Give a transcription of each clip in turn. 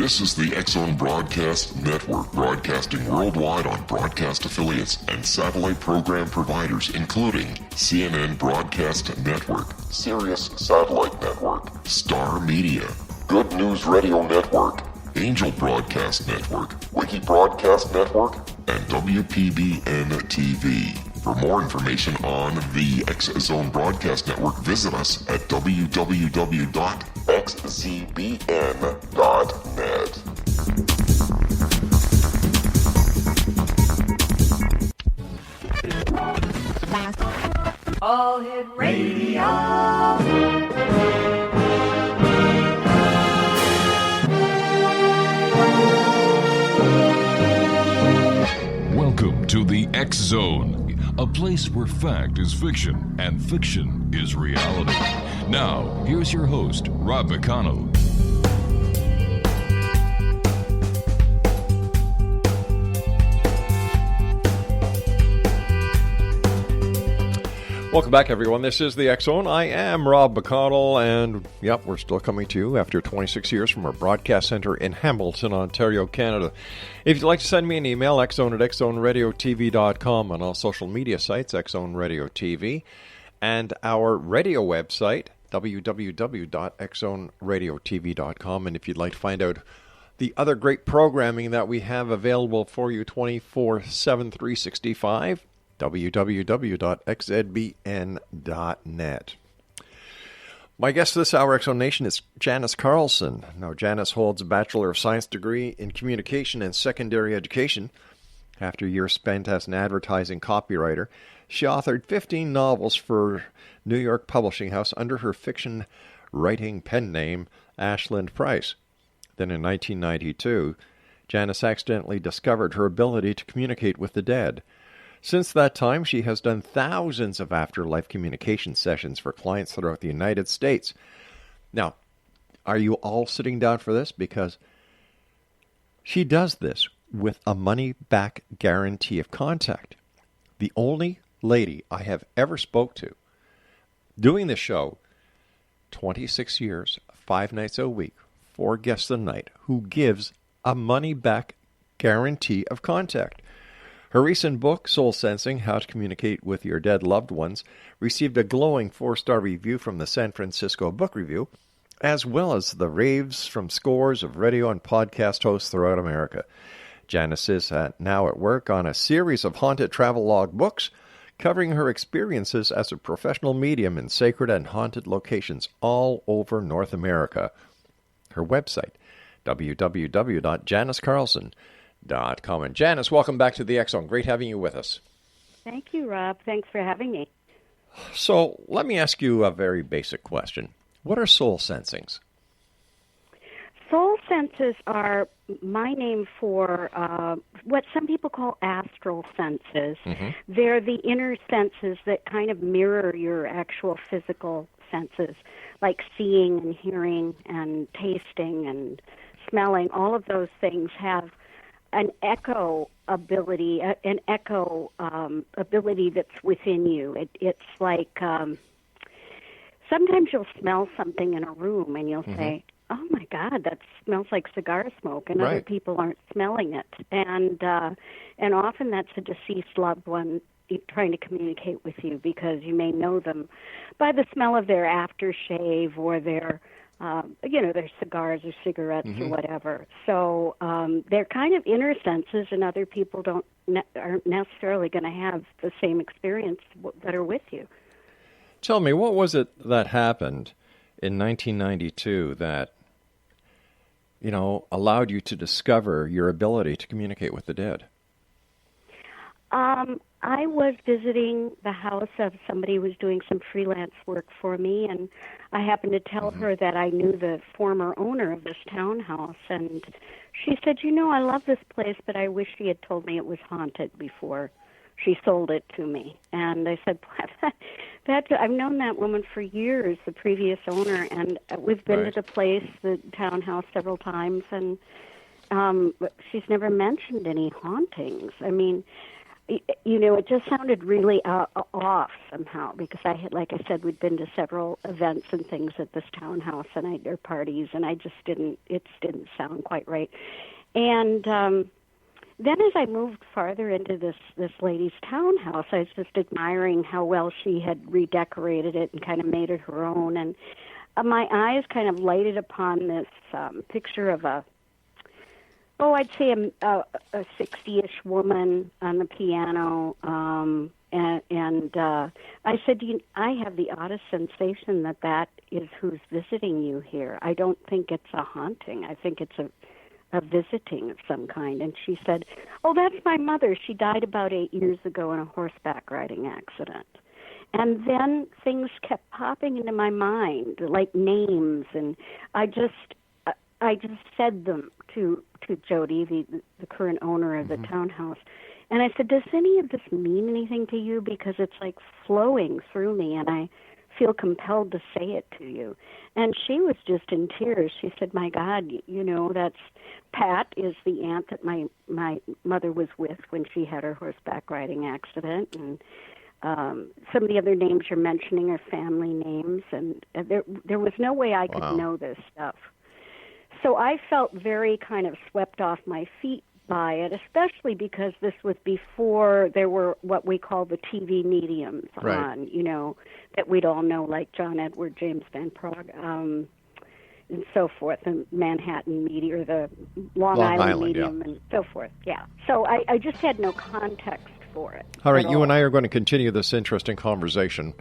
This is the X-Zone Broadcast Network, broadcasting worldwide on broadcast affiliates and satellite program providers, including CNN Broadcast Network, Sirius Satellite Network, Star Media, Good News Radio Network, Angel Broadcast Network, Wiki Broadcast Network, and WPBN TV. For more information on the X-Zone Broadcast Network, visit us at www.xzbn.net. All Hit Radio. Welcome to the X-Zone, a place where fact is fiction and fiction is reality. Now, here's your host, Rob McConnell. Welcome back, everyone. This is the X-Zone. I am Rob McConnell, and yep, we're still coming to you after 26 years from our broadcast center in Hamilton, Ontario, Canada. If you'd like to send me an email, xzone@xzoneradiotv.com, on all social media sites, X-Zone Radio TV, and our radio website, www.xzoneradiotv.com. And if you'd like to find out the other great programming that we have available for you 24/7, 365, www.xzbn.net. My guest this hour, X-Zone Nation, is Janice Carlson. Now, Janice holds a Bachelor of Science degree in Communication and Secondary Education. After years spent as an advertising copywriter, she authored 15 novels for New York publishing house under her fiction writing pen name, Ashland Price. Then in 1992, Janice accidentally discovered her ability to communicate with the dead. Since that time, she has done thousands of afterlife communication sessions for clients throughout the United States. Now, are you all sitting down for this? Because she does this with a money-back guarantee of contact. The only lady I have ever spoke to doing this show, 26 years, 5 nights a week, 4 guests a night, who gives a money-back guarantee of contact. Her recent book, Soul Sensing, How to Communicate with Your Dead Loved Ones, received a glowing 4-star review from the San Francisco Book Review, as well as the raves from scores of radio and podcast hosts throughout America. Janice is now at work on a series of haunted travel log books covering her experiences as a professional medium in sacred and haunted locations all over North America. Her website, www.janicecarlson.com. And Janice, welcome back to the X-Zone. Great having you with us. Thank you, Rob. Thanks for having me. So let me ask you a very basic question. What are soul sensings? Soul senses are my name for what some people call astral senses. Mm-hmm. They're the inner senses that kind of mirror your actual physical senses, like seeing and hearing and tasting and smelling. All of those things have an echo ability, ability that's within you. It's like sometimes you'll smell something in a room and you'll say, "Oh my God, that smells like cigar smoke," and other people aren't smelling it. And often that's a deceased loved one trying to communicate with you, because you may know them by the smell of their aftershave or their their cigars or cigarettes or whatever. So they're kind of inner senses, and other people aren't necessarily going to have the same experience that are with you. Tell me, what was it that happened in 1992 that, allowed you to discover your ability to communicate with the dead? I was visiting the house of somebody who was doing some freelance work for me, and I happened to tell her that I knew the former owner of this townhouse, and she said, I love this place, but I wish she had told me it was haunted before she sold it to me. And I said, I've known that woman for years, the previous owner, and we've been to the place, the townhouse, several times, and she's never mentioned any hauntings. I mean, it just sounded really off somehow, because I had, like I said, we'd been to several events and things at this townhouse or parties, and it didn't sound quite right. And then as I moved farther into this lady's townhouse, I was just admiring how well she had redecorated it and kind of made it her own. And my eyes kind of lighted upon this picture of I'd say a 60-ish woman on the piano, and I said, I have the oddest sensation that is who's visiting you here. I don't think it's a haunting. I think it's a visiting of some kind. And she said, oh, that's my mother. She died about 8 years ago in a horseback riding accident. And then things kept popping into my mind, like names, and I just said them to Jody, the current owner of the townhouse. And I said, does any of this mean anything to you? Because it's like flowing through me, and I feel compelled to say it to you. And she was just in tears. She said, my God, that's Pat is the aunt that my mother was with when she had her horseback riding accident. And some of the other names you're mentioning are family names. And there was no way I could know this stuff. So I felt very kind of swept off my feet by it, especially because this was before there were what we call the TV mediums on, that we'd all know, like John Edward, James Van Prague, and so forth, and Manhattan Media, or the Long Island Medium, and so forth. Yeah. So I just had no context for it. All right, you and I are going to continue this interesting conversation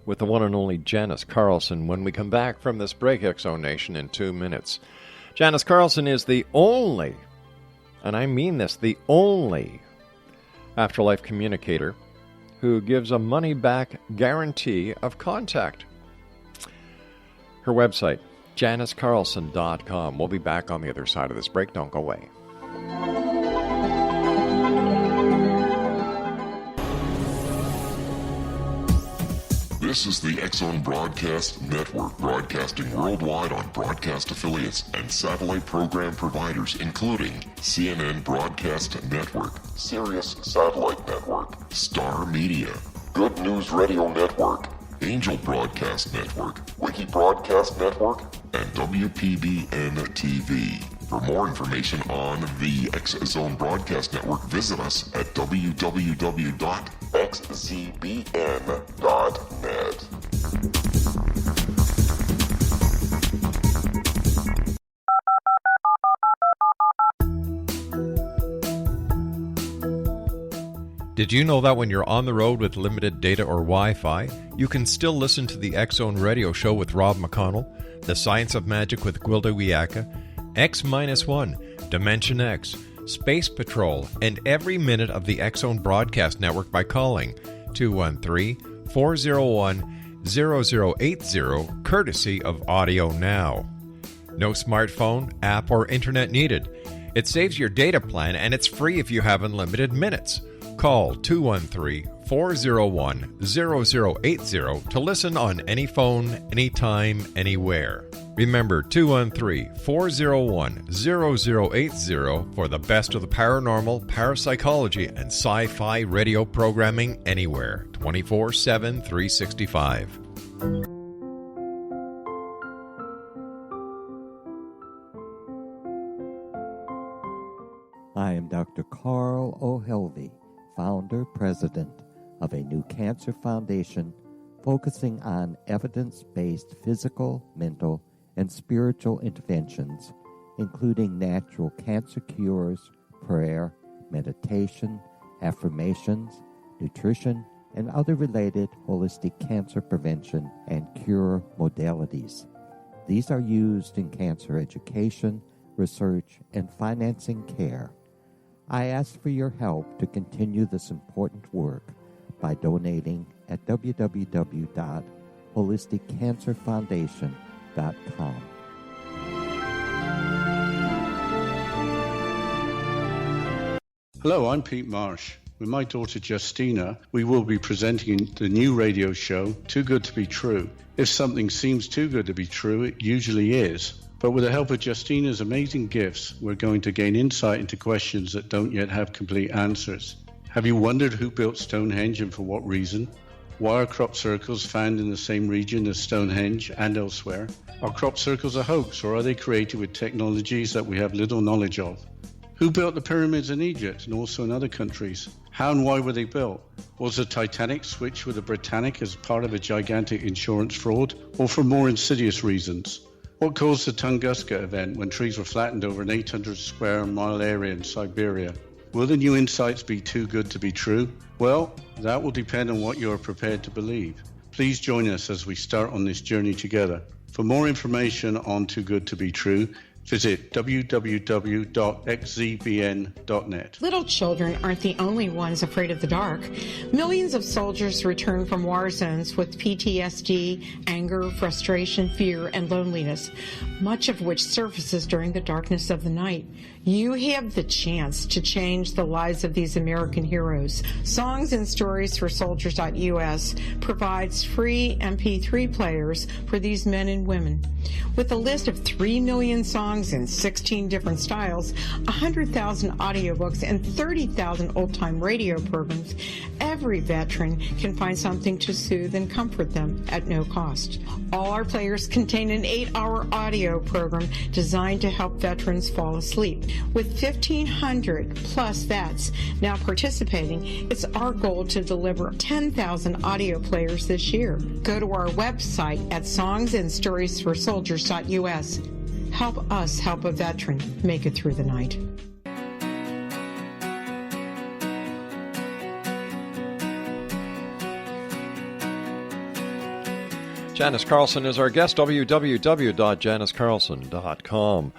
with the one and only Janice Carlson when we come back from this break, X-Zone Nation, in 2 minutes. Janice Carlson is the only, and I mean this, the only afterlife communicator who gives a money-back guarantee of contact. Her website, JaniceCarlson.com. We'll be back on the other side of this break. Don't go away. This is the X-Zone Broadcast Network, broadcasting worldwide on broadcast affiliates and satellite program providers, including CNN Broadcast Network, Sirius Satellite Network, Star Media, Good News Radio Network, Angel Broadcast Network, Wiki Broadcast Network, and WPBN TV. For more information on the X-Zone Broadcast Network, visit us at www.xzbn.net. Did you know that when you're on the road with limited data or Wi-Fi, you can still listen to the X-Zone Radio Show with Rob McConnell, The Science of Magic with Gwilda Wiyaka, X-1, Dimension X, Space Patrol, and every minute of the X-Zone Broadcast Network by calling 213-401-0080, courtesy of Audio Now. No smartphone, app, or internet needed. It saves your data plan, and it's free if you have unlimited minutes. Call 213-401-0080 to listen on any phone, anytime, anywhere. Remember, 213-401-0080 for the best of the paranormal, parapsychology, and sci-fi radio programming anywhere, 24/7, 365. I am Dr. Carl O'Helvey, founder, president of a new cancer foundation focusing on evidence-based physical, mental, and spiritual interventions, including natural cancer cures, prayer, meditation, affirmations, nutrition, and other related holistic cancer prevention and cure modalities. These are used in cancer education, research, and financing care. I ask for your help to continue this important work by donating at www.holisticcancerfoundation.com. Hello, I'm Pete Marsh. With my daughter Justina, we will be presenting the new radio show, Too Good to Be True. If something seems too good to be true, it usually is. But with the help of Justina's amazing gifts, we're going to gain insight into questions that don't yet have complete answers. Have you wondered who built Stonehenge and for what reason? Why are crop circles found in the same region as Stonehenge and elsewhere? Are crop circles a hoax, or are they created with technologies that we have little knowledge of? Who built the pyramids in Egypt and also in other countries? How and why were they built? Was the Titanic switched with the Britannic as part of a gigantic insurance fraud, or for more insidious reasons? What caused the Tunguska event when trees were flattened over an 800 square mile area in Siberia? Will the new insights be too good to be true? Well, that will depend on what you are prepared to believe. Please join us as we start on this journey together. For more information on Too Good to Be True, visit www.xzbn.net. Little children aren't the only ones afraid of the dark. Millions of soldiers return from war zones with PTSD, anger, frustration, fear, and loneliness, much of which surfaces during the darkness of the night. You have the chance to change the lives of these American heroes. Songs and Stories for Soldiers.us provides free MP3 players for these men and women. With a list of 3 million songs in 16 different styles, 100,000 audiobooks, and 30,000 old-time radio programs, every veteran can find something to soothe and comfort them at no cost. All our players contain an 8-hour audio program designed to help veterans fall asleep. With 1,500 plus vets now participating, it's our goal to deliver 10,000 audio players this year. Go to our website at songsandstoriesforsoldiers.us. Help us help a veteran make it through the night. Janice Carlson is our guest, www.janicecarlson.com.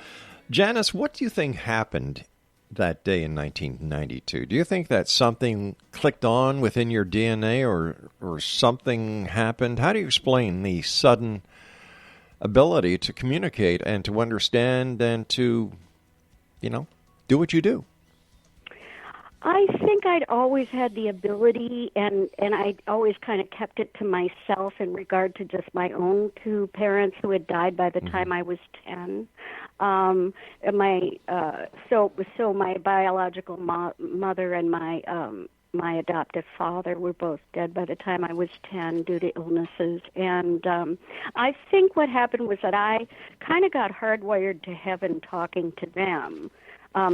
Janice, what do you think happened that day in 1992? Do you think that something clicked on within your DNA or something happened? How do you explain the sudden ability to communicate and to understand and to, do what you do? I think I'd always had the ability, and I'd always kind of kept it to myself in regard to just my own two parents who had died by the time I was 10. So my biological mother and my adoptive father were both dead by the time I was 10 due to illnesses. And I think what happened was that I kind of got hardwired to heaven talking to them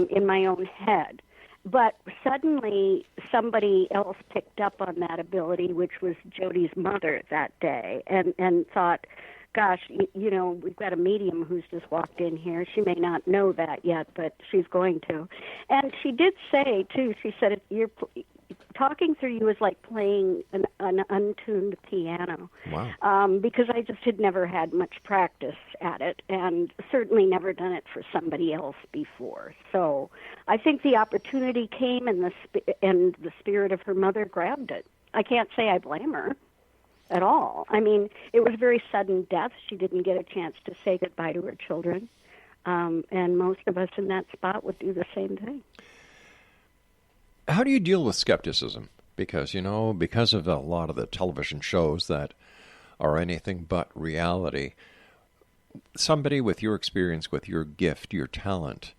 in my own head. But suddenly somebody else picked up on that ability, which was Jody's mother that day, and thought, gosh, we've got a medium who's just walked in here. She may not know that yet, but she's going to. And she did say, too, she said, talking through you is like playing an untuned piano. Wow. Because I just had never had much practice at it, and certainly never done it for somebody else before. So I think the opportunity came, and the spirit of her mother grabbed it. I can't say I blame her at all. I mean, it was very sudden death. She didn't get a chance to say goodbye to her children, and most of us in that spot would do the same thing. How do you deal with skepticism? Because, because of a lot of the television shows that are anything but reality, somebody with your experience, with your gift, your talent,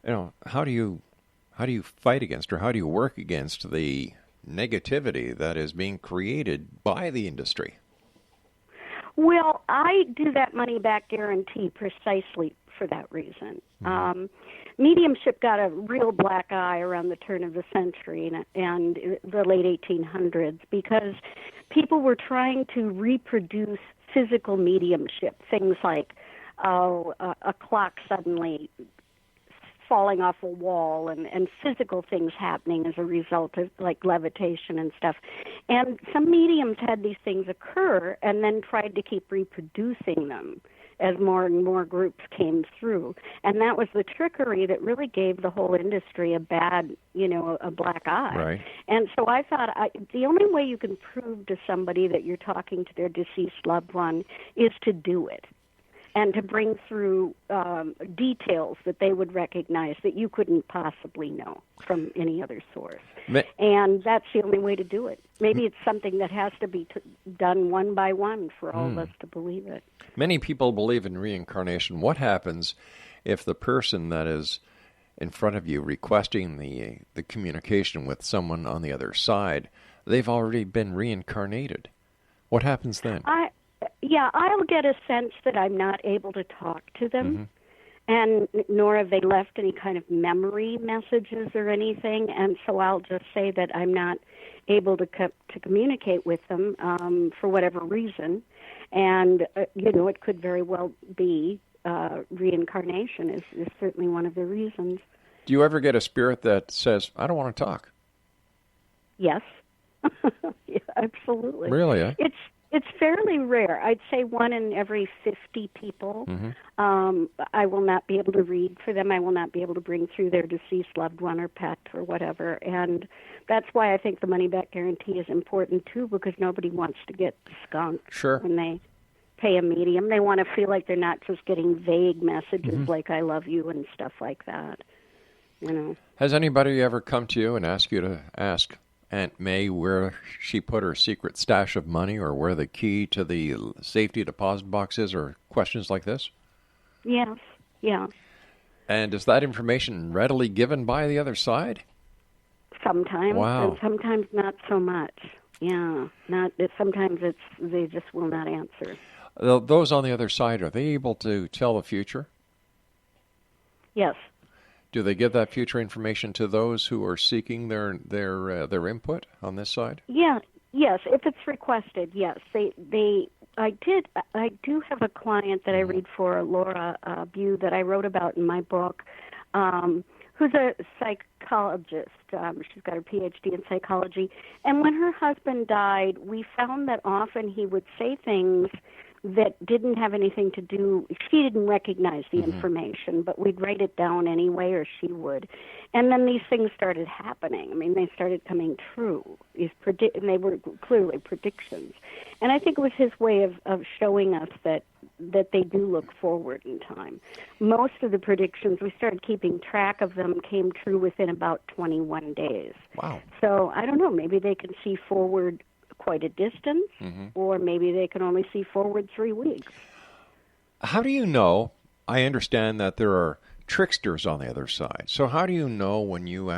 how do you fight against, or how do you work against the negativity that is being created by the industry? Well, I do that money back guarantee precisely for that reason. Mediumship got a real black eye around the turn of the century and the late 1800s because people were trying to reproduce physical mediumship, things like a clock suddenly falling off a wall and physical things happening as a result of like levitation and stuff. And some mediums had these things occur and then tried to keep reproducing them as more and more groups came through. And that was the trickery that really gave the whole industry a bad, a black eye. Right. And so I thought the only way you can prove to somebody that you're talking to their deceased loved one is to do it and to bring through details that they would recognize that you couldn't possibly know from any other source. And that's the only way to do it. Maybe it's something that has to be done one by one for all of us to believe it. Many people believe in reincarnation. What happens if the person that is in front of you requesting the communication with someone on the other side, they've already been reincarnated. What happens then? I'll get a sense that I'm not able to talk to them, and nor have they left any kind of memory messages or anything, and so I'll just say that I'm not able to communicate with them for whatever reason, and it could very well be reincarnation is certainly one of the reasons. Do you ever get a spirit that says, I don't want to talk? Yes. Yeah, absolutely. Really, eh? It's fairly rare. I'd say 1 in every 50 people. I will not be able to read for them. I will not be able to bring through their deceased loved one or pet or whatever. And that's why I think the money-back guarantee is important, too, because nobody wants to get skunked when they pay a medium. They want to feel like they're not just getting vague messages like I love you and stuff like that. Has anybody ever come to you and asked you to ask Aunt May where she put her secret stash of money or where the key to the safety deposit box is, or questions like this? Yes, yeah. And is that information readily given by the other side? Sometimes, wow. And sometimes not so much. Yeah, sometimes they just will not answer. Those on the other side, are they able to tell the future? Yes. Do they give that future information to those who are seeking their input on this side? Yeah, yes, if it's requested, yes. I do have a client that I read for, Laura Bew, that I wrote about in my book, who's a psychologist. She's got her PhD in psychology. And when her husband died, we found that often he would say things that didn't have anything to do, she didn't recognize the information, but we'd write it down anyway, or she would. And then these things started happening. I mean, they started coming true. And they were clearly predictions. And I think it was his way of showing us that they do look forward in time. Most of the predictions, we started keeping track of them, came true within about 21 days. Wow. So I don't know, maybe they can see forward quite a distance, or maybe they can only see forward 3 weeks. How do you know? I understand that there are tricksters on the other side. So how do you know when you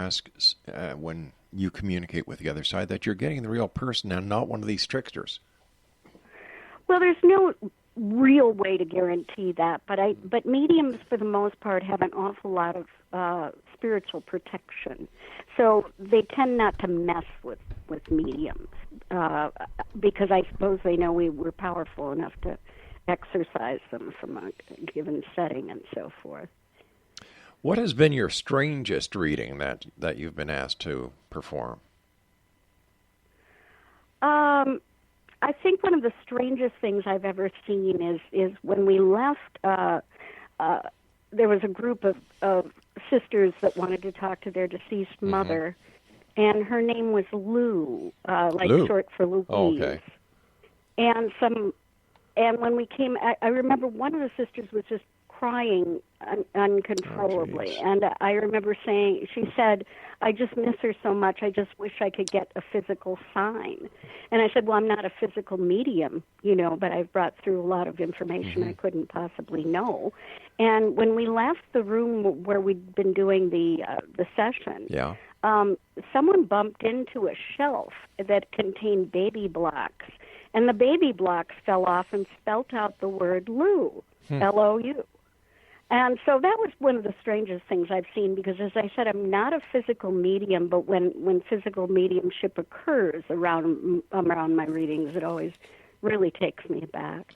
when you communicate with the other side that you're getting the real person and not one of these tricksters? Well, there's no real way to guarantee that, but mediums for the most part have an awful lot of spiritual protection, so they tend not to mess with mediums because I suppose they know we're powerful enough to exercise them from a given setting and so forth. What has been your strangest reading that you've been asked to perform? I think one of the strangest things I've ever seen is when we left, there was a group of sisters that wanted to talk to their deceased mother, and her name was Lou, Lou. Short for Louise. Oh, okay. And when we came, I remember one of the sisters was just crying uncontrollably. And I remember saying, she said, I just miss her so much, I just wish I could get a physical sign. And I said, well, I'm not a physical medium, but I've brought through a lot of information I couldn't possibly know. And when we left the room where we'd been doing the session, someone bumped into a shelf that contained baby blocks. And the baby blocks fell off and spelt out the word Lou, L-O-U. And so that was one of the strangest things I've seen because, as I said, I'm not a physical medium, but when physical mediumship occurs around my readings, it always really takes me aback.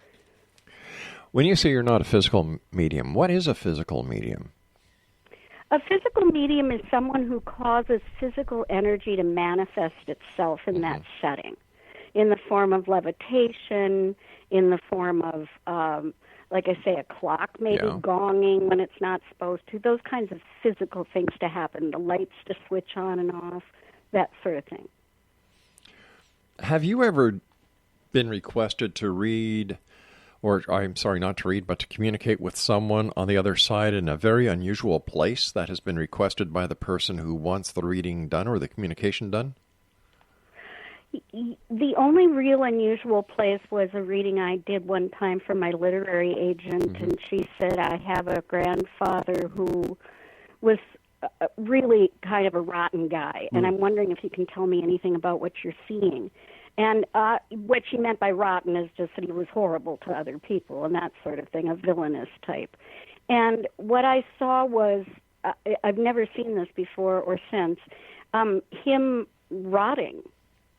When you say you're not a physical medium, what is a physical medium? A physical medium is someone who causes physical energy to manifest itself in that setting, in the form of levitation, in the form of like I say, a clock maybe gonging when it's not supposed to, those kinds of physical things to happen, the lights to switch on and off, that sort of thing. Have you ever been requested to read, or I'm sorry, not to read, but to communicate with someone on the other side in a very unusual place that has been requested by the person who wants the reading done or the communication done? The only real unusual place was a reading I did one time for my literary agent, and she said, I have a grandfather who was really kind of a rotten guy, and I'm wondering if you can tell me anything about what you're seeing. And what she meant by rotten is just that he was horrible to other people and that sort of thing, a villainous type. And what I saw was, I've never seen this before or since, him rotting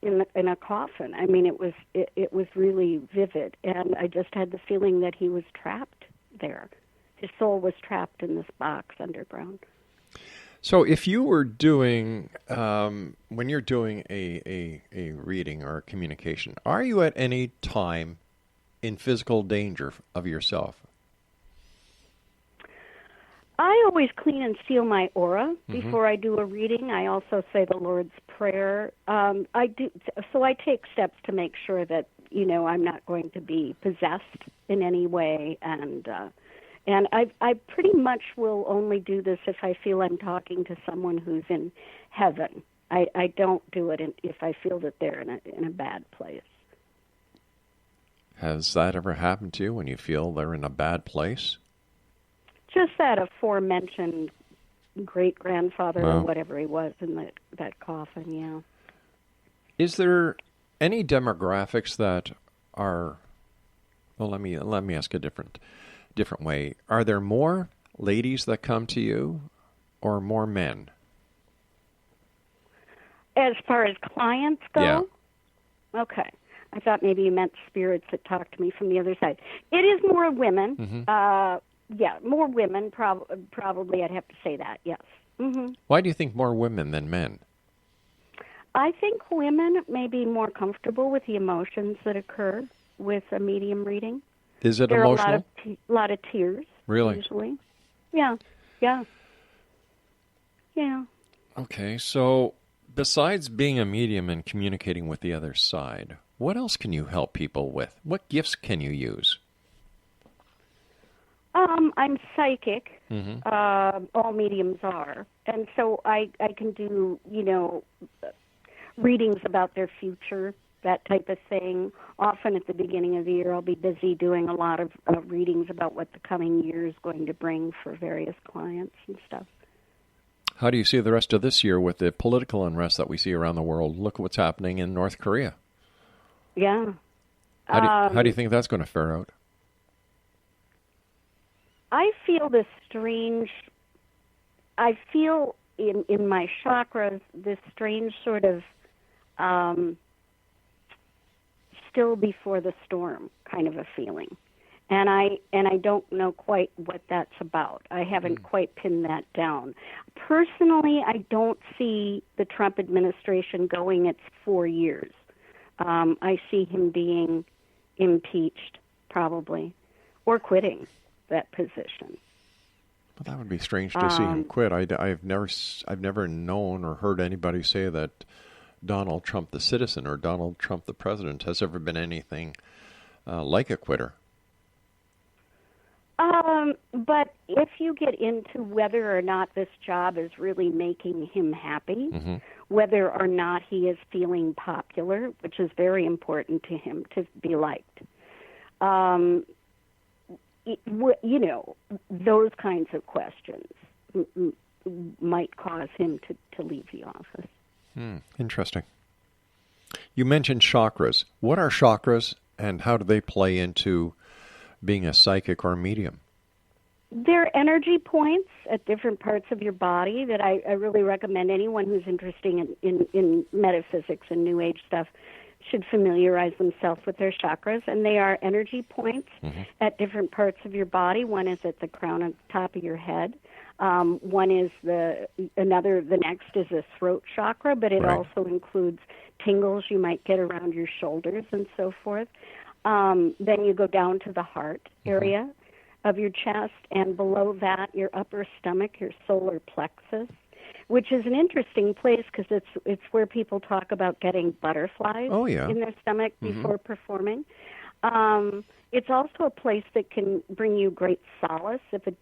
in a coffin. I mean, it was really vivid, and I just had the feeling that he was trapped there. His soul was trapped in this box underground. So if you were doing, when you're doing a reading or a communication, are you at any time in physical danger of yourself? I always clean and seal my aura before I do a reading. I also say the Lord's Prayer. I take steps to make sure that, I'm not going to be possessed in any way, and I pretty much will only do this if I feel I'm talking to someone who's in heaven. I don't do it if I feel that they're in a bad place. Has that ever happened to you when you feel they're in a bad place? Just that aforementioned great-grandfather or whatever he was in that coffin, yeah. Is there any demographics that are... Well, let me ask a different way. Are there more ladies that come to you or more men? As far as clients go? Yeah. Okay. I thought maybe you meant spirits that talk to me from the other side. It is more women. Yeah, more women, probably I'd have to say that, yes. Why do you think more women than men? I think women may be more comfortable with the emotions that occur with a medium reading. Is it there emotional? Are a lot of tears, really? Usually. Yeah. Okay, so besides being a medium and communicating with the other side, what else can you help people with? What gifts can you use? I'm psychic. All mediums are. And so I can do, readings about their future, that type of thing. Often at the beginning of the year, I'll be busy doing a lot of readings about what the coming year is going to bring for various clients and stuff. How do you see the rest of this year with the political unrest that we see around the world? Look at what's happening in North Korea. Yeah. How do you think that's going to fare out? I feel this strange, in my chakras, this strange sort of still before the storm kind of a feeling. And I don't know quite what that's about. I haven't quite pinned that down. Personally, I don't see the Trump administration going its 4 years. I see him being impeached, probably, or quitting that position. Well, that would be strange to see him quit. I've never known or heard anybody say that Donald Trump the citizen or Donald Trump the president has ever been anything like a quitter. But if you get into whether or not this job is really making him happy, whether or not he is feeling popular, which is very important to him to be liked, those kinds of questions might cause him to leave the office. Interesting. You mentioned chakras. What are chakras, and how do they play into being a psychic or medium? They're energy points at different parts of your body that I really recommend anyone who's interested in metaphysics and New Age stuff should familiarize themselves with their chakras. And they are energy points at different parts of your body. One is at the crown on top of your head. One is the next is a throat chakra, but it also includes tingles you might get around your shoulders and so forth. Then you go down to the heart area of your chest, and below that, your upper stomach, your solar plexus, which is an interesting place because it's where people talk about getting butterflies in their stomach before performing. It's also a place that can bring you great solace if a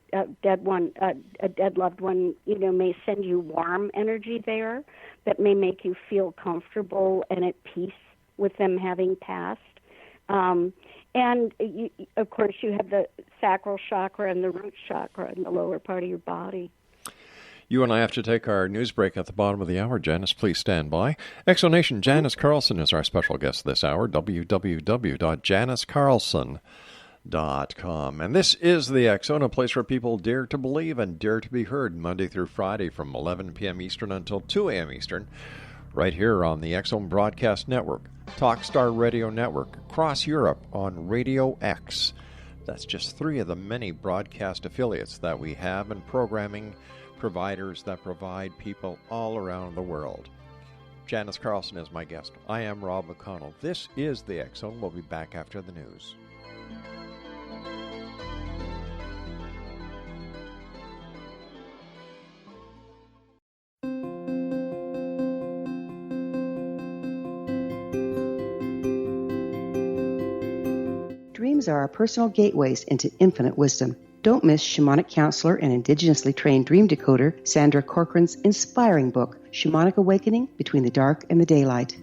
dead loved one, may send you warm energy there that may make you feel comfortable and at peace with them having passed. And, of course, you have the sacral chakra and the root chakra in the lower part of your body. You and I have to take our news break at the bottom of the hour. Janice, please stand by. Exonation, Janice Carlson is our special guest this hour, www.janicecarlson.com. And this is the X-Zone, a place where people dare to believe and dare to be heard, Monday through Friday from 11 p.m. Eastern until 2 a.m. Eastern, right here on the X-Zone Broadcast Network, Talkstar Radio Network, across Europe on Radio X. That's just 3 of the many broadcast affiliates that we have and programming providers that provide people all around the world. Janice Carlson is my guest. I am Rob McConnell. This is the X-Zone. We'll be back after the news. Dreams are our personal gateways into infinite wisdom. Don't miss shamanic counselor and indigenously trained dream decoder Sandra Corcoran's inspiring book, Shamanic Awakening Between the Dark and the Daylight.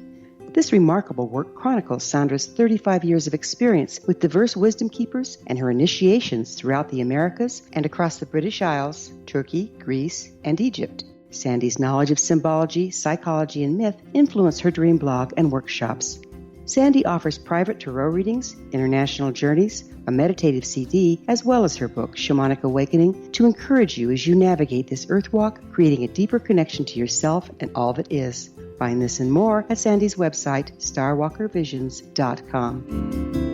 This remarkable work chronicles Sandra's 35 years of experience with diverse wisdom keepers and her initiations throughout the Americas and across the British Isles, Turkey, Greece, and Egypt. Sandy's knowledge of symbology, psychology, and myth influence her dream blog and workshops. Sandy offers private tarot readings, international journeys, a meditative CD, as well as her book, Shamanic Awakening, to encourage you as you navigate this earth walk, creating a deeper connection to yourself and all that is. Find this and more at Sandy's website, starwalkervisions.com.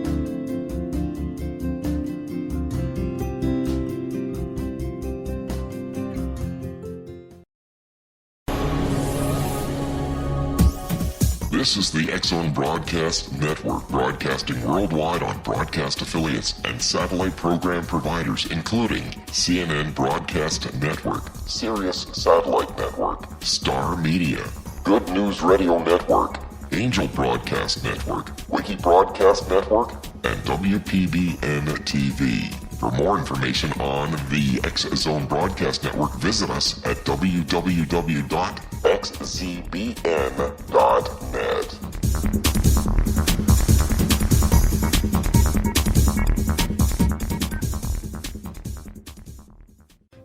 This is the X-Zone Broadcast Network, broadcasting worldwide on broadcast affiliates and satellite program providers, including CNN Broadcast Network, Sirius Satellite Network, Star Media, Good News Radio Network, Angel Broadcast Network, Wiki Broadcast Network, and WPBN TV. For more information on the X-Zone Broadcast Network, visit us at www.xzbn.net.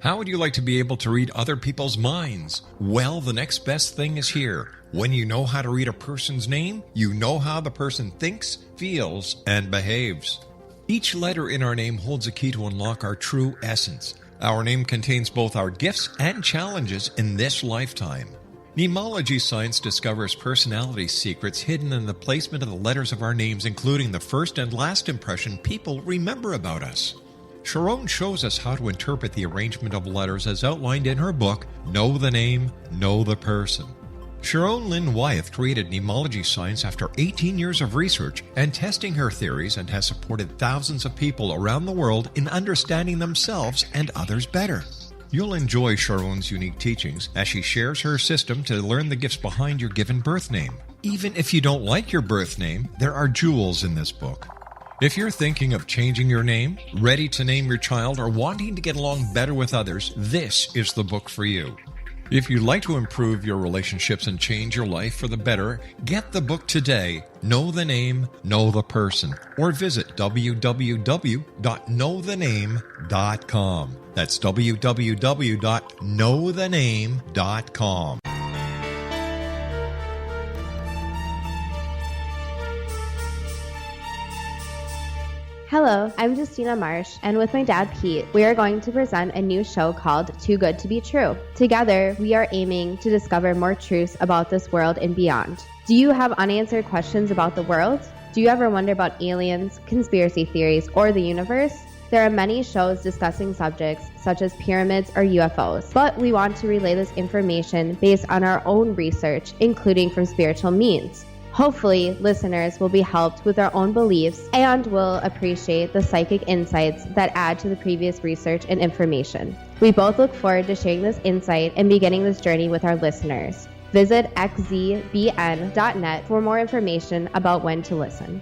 How would you like to be able to read other people's minds? Well, the next best thing is here. When you know how to read a person's name, you know how the person thinks, feels, and behaves. Each letter in our name holds a key to unlock our true essence. Our name contains both our gifts and challenges in this lifetime. Mnemology science discovers personality secrets hidden in the placement of the letters of our names, including the first and last impression people remember about us. Sharon shows us how to interpret the arrangement of letters as outlined in her book, Know the Name, Know the Person. Sharon Lynn Wyeth created mnemology science after 18 years of research and testing her theories, and has supported thousands of people around the world in understanding themselves and others better. You'll enjoy Sharon's unique teachings as she shares her system to learn the gifts behind your given birth name. Even if you don't like your birth name, there are jewels in this book. If you're thinking of changing your name, ready to name your child, or wanting to get along better with others, this is the book for you. If you'd like to improve your relationships and change your life for the better, get the book today, Know the Name, Know the Person, or visit www.knowthename.com. That's www.knowthename.com. Hello, I'm Justina Marsh, and with my dad Pete, we are going to present a new show called Too Good to Be True. Together, we are aiming to discover more truths about this world and beyond. Do you have unanswered questions about the world? Do you ever wonder about aliens, conspiracy theories, or the universe? There are many shows discussing subjects such as pyramids or UFOs, but we want to relay this information based on our own research, including from spiritual means. Hopefully, listeners will be helped with their own beliefs and will appreciate the psychic insights that add to the previous research and information. We both look forward to sharing this insight and beginning this journey with our listeners. Visit xzbn.net for more information about when to listen.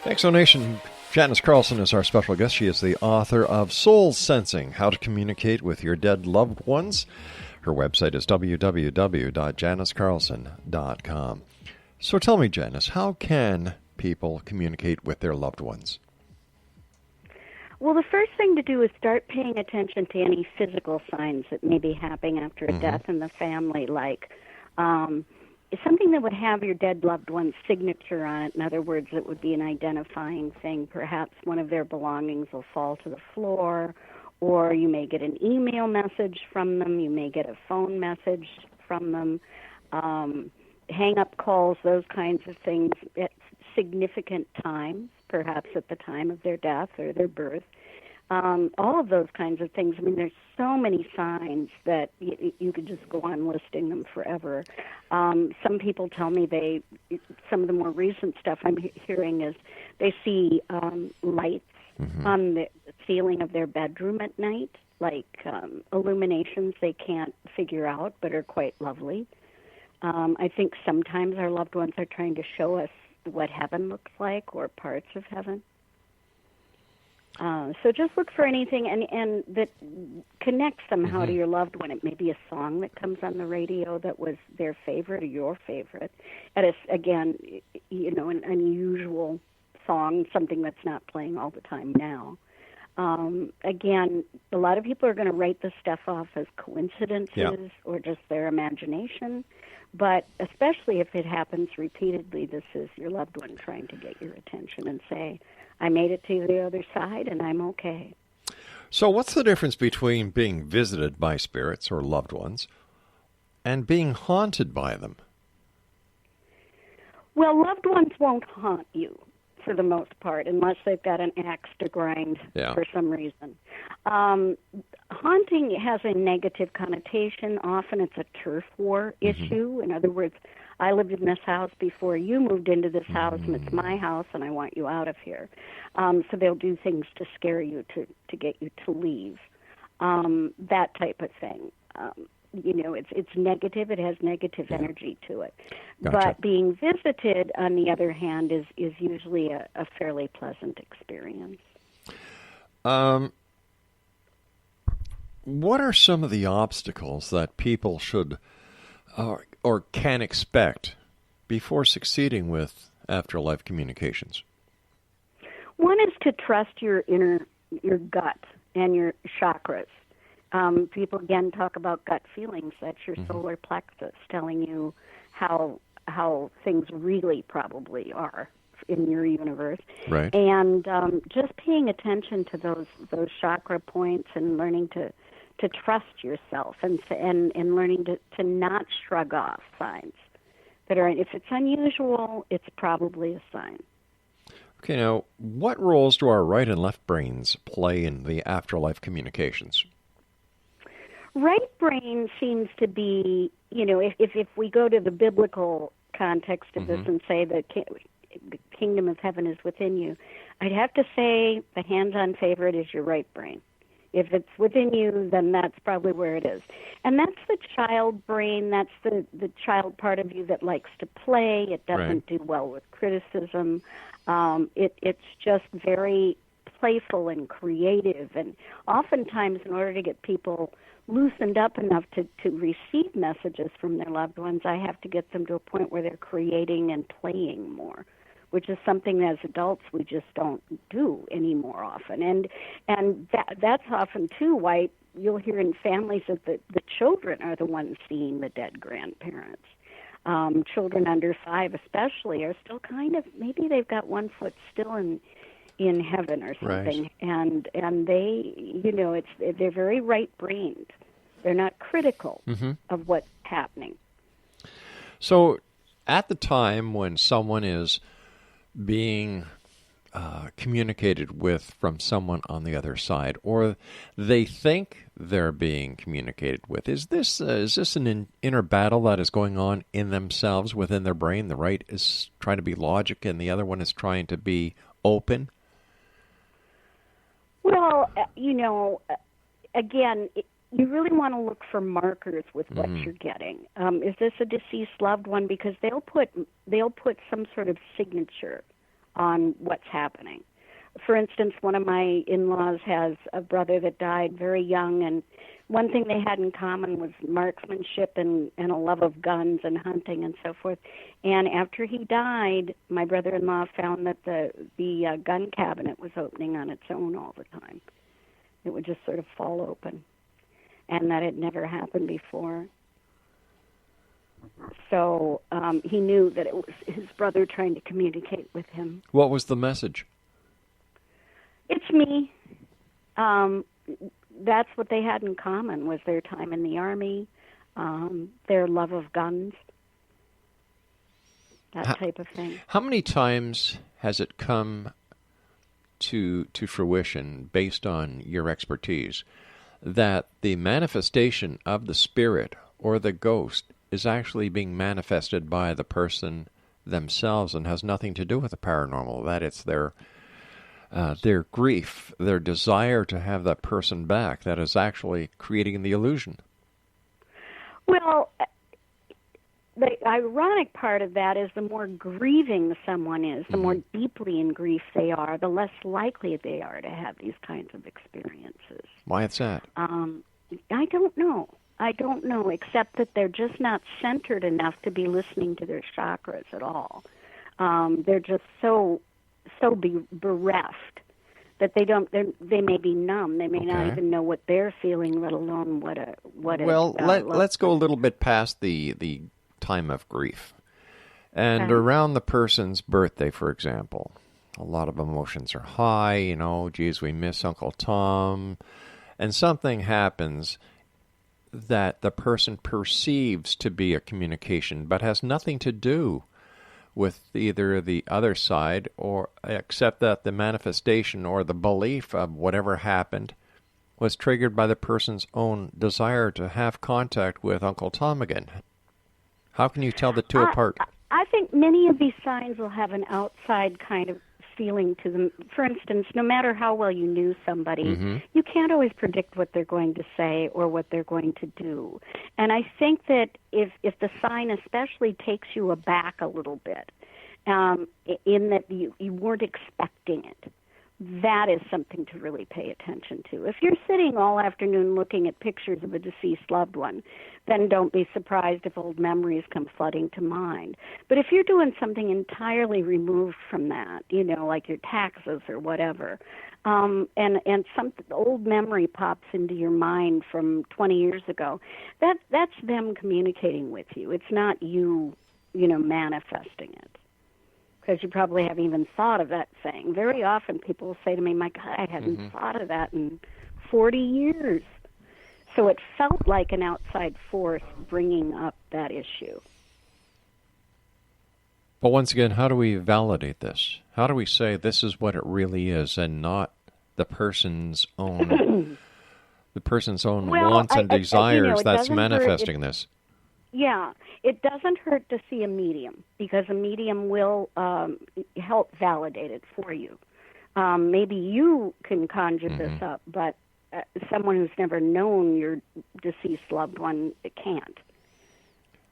Exonation, Janice Carlson is our special guest. She is the author of Soul Sensing, How to Communicate with Your Dead Loved Ones. Her website is www.janicecarlson.com. So tell me, Janice, how can people communicate with their loved ones? Well, the first thing to do is start paying attention to any physical signs that may be happening after a death in the family, like something that would have your dead loved one's signature on it. In other words, it would be an identifying thing. Perhaps one of their belongings will fall to the floor, or you may get an email message from them. You may get a phone message from them. Hang-up calls, those kinds of things at significant times, perhaps at the time of their death or their birth. All of those kinds of things. I mean, there's so many signs that you could just go on listing them forever. Some people tell me some of the more recent stuff I'm hearing is they see lights on the ceiling of their bedroom at night, like illuminations they can't figure out but are quite lovely. I think sometimes our loved ones are trying to show us what heaven looks like or parts of heaven. So just look for anything and that connects somehow to your loved one. It may be a song that comes on the radio that was their favorite or your favorite. Again, an unusual song, something that's not playing all the time now. Again, a lot of people are going to write this stuff off as coincidences or just their imagination. But especially if it happens repeatedly, this is your loved one trying to get your attention and say, I made it to the other side and I'm okay. So what's the difference between being visited by spirits or loved ones and being haunted by them? Well, loved ones won't haunt you for the most part, unless they've got an axe to grind for some reason. Haunting has a negative connotation. Often it's a turf war issue. In other words, I lived in this house before you moved into this house, and it's my house, and I want you out of here. So they'll do things to scare you, to get you to leave, that type of thing. It's negative. It has negative energy to it. Gotcha. But being visited, on the other hand, is usually a fairly pleasant experience. What are some of the obstacles that people should or can expect before succeeding with afterlife communications? One is to trust your gut and your chakras. People, again, talk about gut feelings. That's your solar plexus telling you how things really probably are in your universe. Right. And just paying attention to those chakra points and learning to trust yourself and learning to not shrug off signs that are, if it's unusual, it's probably a sign. Okay, now, what roles do our right and left brains play in the afterlife communications? Right brain seems to be, if we go to the biblical context of this and say the kingdom of heaven is within you, I'd have to say the hands-on favorite is your right brain. If it's within you, then that's probably where it is. And that's the child brain. That's the child part of you that likes to play. It doesn't do well with criticism. It's just very playful and creative. And oftentimes, in order to get people loosened up enough to receive messages from their loved ones, I have to get them to a point where they're creating and playing more, which is something that as adults we just don't do anymore often. And that's often, too, why you'll hear in families that the children are the ones seeing the dead grandparents. Children under 5 especially are still kind of, maybe they've got one foot still in heaven or something. Right. And they, they're very right-brained. They're not critical of what's happening. So at the time when someone is being communicated with from someone on the other side, or they think they're being communicated with, is this an inner battle that is going on in themselves within their brain? The right is trying to be logic and the other one is trying to be open? Well, again, you really want to look for markers with what you're getting. Is this a deceased loved one? Because they'll put some sort of signature on what's happening. For instance, one of my in-laws has a brother that died very young, and one thing they had in common was marksmanship and a love of guns and hunting and so forth. And after he died, my brother-in-law found that the gun cabinet was opening on its own all the time. It would just sort of fall open, and that had never happened before. So he knew that it was his brother trying to communicate with him. What was the message? It's me. That's what they had in common, was their time in the Army, their love of guns, that type of thing. How many times has it come to fruition, based on your expertise, that the manifestation of the spirit or the ghost is actually being manifested by the person themselves and has nothing to do with the paranormal, that it's their grief, their desire to have that person back, that is actually creating the illusion? Well, the ironic part of that is the more grieving someone is, the more deeply in grief they are, the less likely they are to have these kinds of experiences. Why is that? I don't know. I don't know, except that they're just not centered enough to be listening to their chakras at all. They're just so bereft that they may be numb. They may not even know what they're feeling, let alone what Well, let's go a little bit past the time of grief. And around the person's birthday, for example, a lot of emotions are high, geez, we miss Uncle Tom, and something happens that the person perceives to be a communication, but has nothing to do with either the other side, or except that the manifestation or the belief of whatever happened was triggered by the person's own desire to have contact with Uncle Tom again. How can you tell the two apart? I think many of these signs will have an outside kind of feeling to them. For instance, no matter how well you knew somebody, you can't always predict what they're going to say or what they're going to do. And I think that if the sign especially takes you aback a little bit, in that you weren't expecting it, that is something to really pay attention to. If you're sitting all afternoon looking at pictures of a deceased loved one, then don't be surprised if old memories come flooding to mind. But if you're doing something entirely removed from that, like your taxes or whatever, and some old memory pops into your mind from 20 years ago, that's them communicating with you. It's not you, manifesting it. Because you probably haven't even thought of that thing. Very often people will say to me, my God, I hadn't thought of that in 40 years. So it felt like an outside force bringing up that issue. But once again, how do we validate this? How do we say this is what it really is and not the person's own wants and desires that's manifesting this? Yeah, it doesn't hurt to see a medium, because a medium will help validate it for you. Maybe you can conjure this up, but someone who's never known your deceased loved one can't.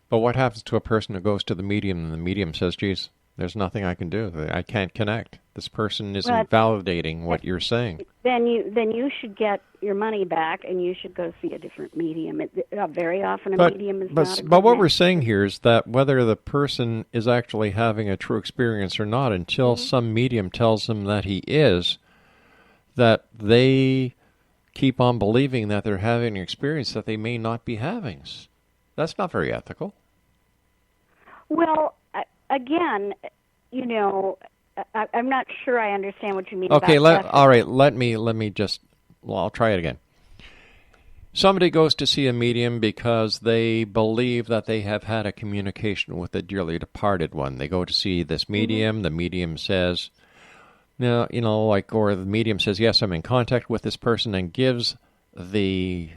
But what happens to a person who goes to the medium and the medium says, geez, there's nothing I can do. I can't connect. This person isn't validating what you're saying. Then you should get your money back, and you should go see a different medium. Very often medium is not a good But what match. we're saying here is that whether the person is actually having a true experience or not, until some medium tells them that he is, that they keep on believing that they're having an experience that they may not be having. That's not very ethical. Well, again, I'm not sure I understand what you mean. Okay, all right. Let me just. Well, I'll try it again. Somebody goes to see a medium because they believe that they have had a communication with a dearly departed one. They go to see this medium. The medium says, or the medium says, yes, I'm in contact with this person, and gives the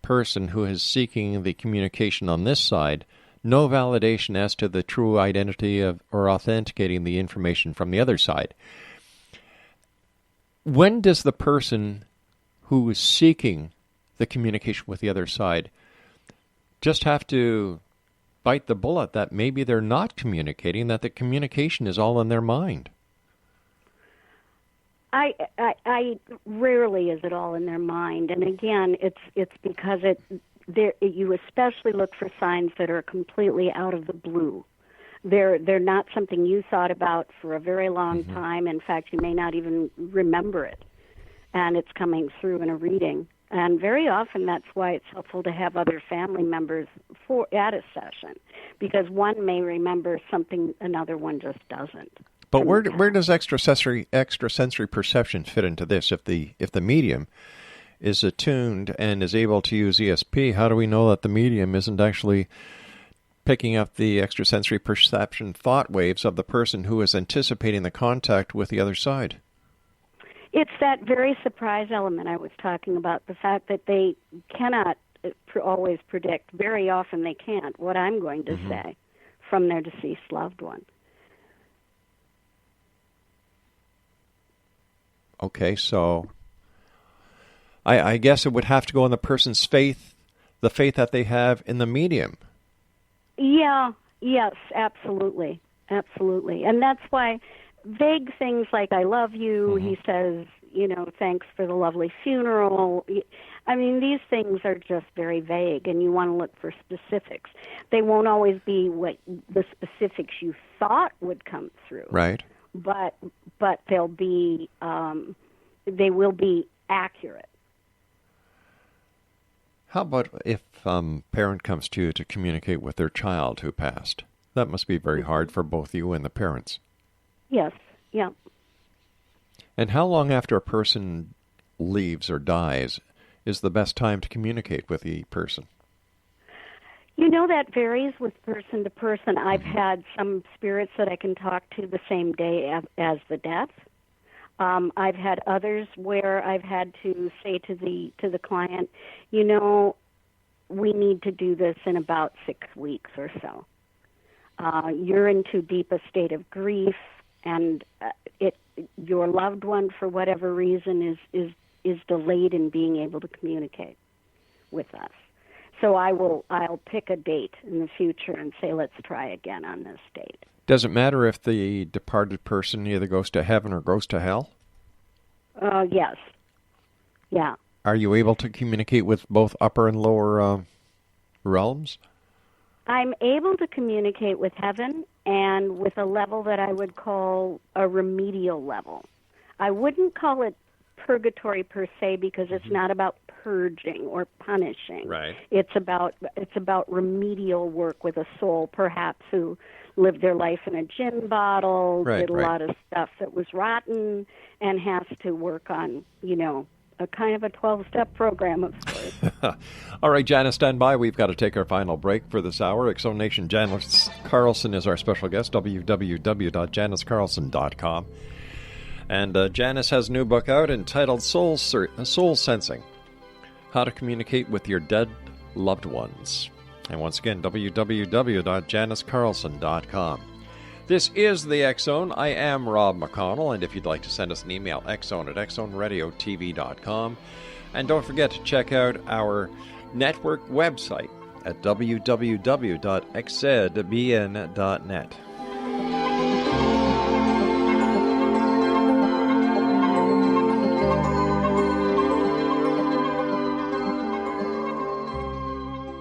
person who is seeking the communication on this side no validation as to the true identity of or authenticating the information from the other side. When does the person who is seeking the communication with the other side just have to bite the bullet that maybe they're not communicating, that the communication is all in their mind? I rarely is it all in their mind, and again, it's because you especially look for signs that are completely out of the blue. They're not something you thought about for a very long time. In fact, you may not even remember it, and it's coming through in a reading. And very often, that's why it's helpful to have other family members at a session, because one may remember something another one just doesn't. But where does extrasensory perception fit into this? If the medium is attuned and is able to use ESP, how do we know that the medium isn't actually picking up the extrasensory perception thought waves of the person who is anticipating the contact with the other side? It's that very surprise element I was talking about, the fact that they cannot always predict. Very often they can't what I'm going to say from their deceased loved one. Okay, so I guess it would have to go on the person's faith, the faith that they have in the medium. Yeah, yes, absolutely. Absolutely. And that's why vague things like, I love you, he says, thanks for the lovely funeral. I mean, these things are just very vague, and you want to look for specifics. They won't always be what the specifics you thought would come through. Right. But they'll be, they will be accurate. How about if parent comes to you to communicate with their child who passed? That must be very hard for both you and the parents. Yes, yeah. And how long after a person leaves or dies is the best time to communicate with the person? That varies with person to person. I've had some spirits that I can talk to the same day as the death. I've had others where I've had to say to the client, we need to do this in about 6 weeks or so. You're in too deep a state of grief, and your loved one, for whatever reason, is delayed in being able to communicate with us. So I'll pick a date in the future and say, let's try again on this date. Does it matter if the departed person either goes to heaven or goes to hell? Yes. Yeah. Are you able to communicate with both upper and lower realms? I'm able to communicate with heaven and with a level that I would call a remedial level. I wouldn't call it purgatory per se, because it's not about purging or punishing. Right. It's about remedial work with a soul, perhaps, who lived their life in a gin bottle, did a lot of stuff that was rotten, and has to work on, a kind of a 12-step program of sorts. All right, Janice, stand by. We've got to take our final break for this hour. X Zone Nation, Janice Carlson is our special guest, www.janicecarlson.com. And Janice has a new book out entitled Soul Sensing, How to Communicate with Your Dead Loved Ones. And once again, www.janicecarlson.com. This is the X Zone. I am Rob McConnell, and if you'd like to send us an email, xzone@xzoneradiotv.com. And don't forget to check out our network website at www.xzbn.net.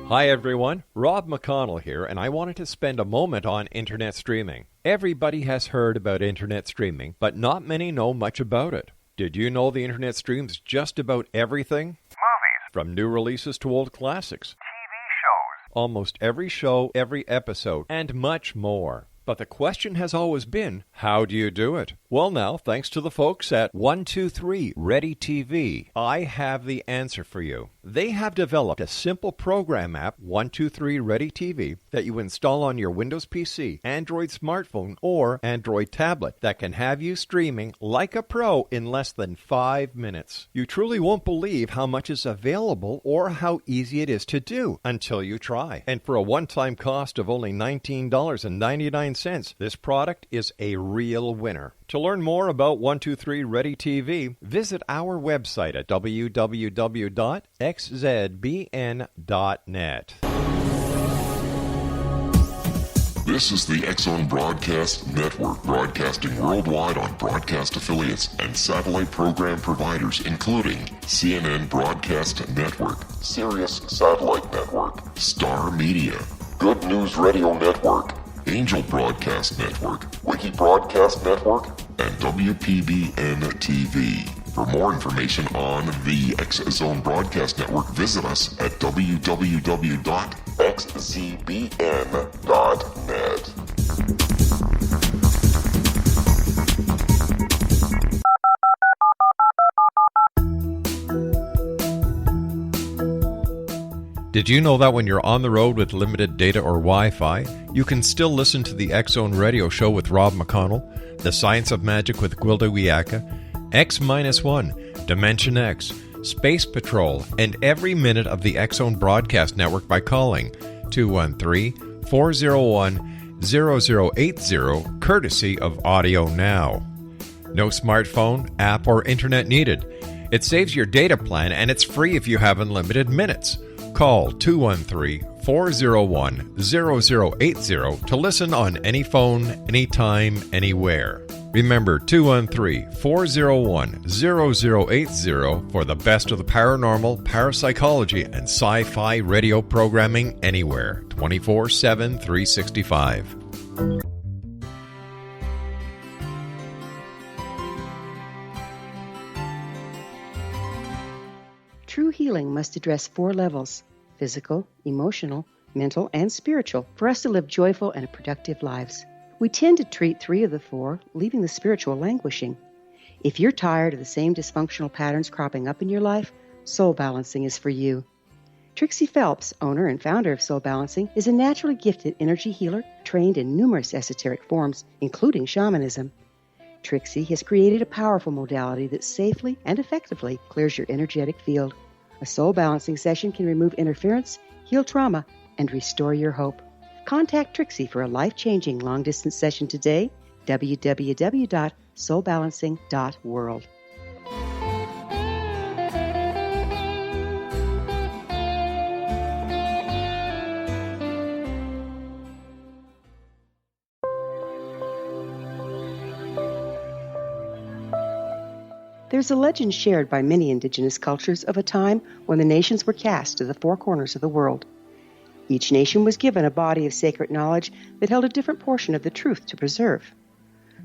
Hi everyone, Rob McConnell here, and I wanted to spend a moment on internet streaming. Everybody has heard about internet streaming, but not many know much about it. Did you know the internet streams just about everything? Movies. From new releases to old classics. TV shows. Almost every show, every episode, and much more. But the question has always been, how do you do it? Well now, thanks to the folks at 123 Ready TV, I have the answer for you. They have developed a simple program app, 123 Ready TV, that you install on your Windows PC, Android smartphone, or Android tablet that can have you streaming like a pro in less than 5 minutes. You truly won't believe how much is available or how easy it is to do until you try. And for a one-time cost of only $19.99, this product is a real winner. To learn more about 123 Ready TV, visit our website at www.xzbn.net. This is the X-Zone Broadcast Network, broadcasting worldwide on broadcast affiliates and satellite program providers, including CNN Broadcast Network, Sirius Satellite Network, Star Media, Good News Radio Network, Angel Broadcast Network, Wiki Broadcast Network, and WPBN TV. For more information on the X-Zone Broadcast Network, visit us at www.xzbn.net. Did you know that when you're on the road with limited data or Wi-Fi, you can still listen to the X-Zone Radio Show with Rob McConnell, The Science of Magic with Gwilda Wiyaka, X-1, Dimension X, Space Patrol, and every minute of the X-Zone Broadcast Network by calling 213-401-0080, courtesy of Audio Now. No smartphone, app, or internet needed. It saves your data plan, and it's free if you have unlimited minutes. Call 213-401-0080 to listen on any phone, anytime, anywhere. Remember 213-401-0080 for the best of the paranormal, parapsychology, and sci-fi radio programming anywhere, 24/7, 365. True healing must address 4 levels: physical, emotional, mental, and spiritual, for us to live joyful and productive lives. We tend to treat 3 of the 4, leaving the spiritual languishing. If you're tired of the same dysfunctional patterns cropping up in your life, Soul Balancing is for you. Trixie Phelps, owner and founder of Soul Balancing, is a naturally gifted energy healer trained in numerous esoteric forms, including shamanism. Trixie has created a powerful modality that safely and effectively clears your energetic field. A soul balancing session can remove interference, heal trauma, and restore your hope. Contact Trixie for a life-changing long-distance session today, www.soulbalancing.world. There's a legend shared by many indigenous cultures of a time when the nations were cast to the 4 corners of the world. Each nation was given a body of sacred knowledge that held a different portion of the truth to preserve.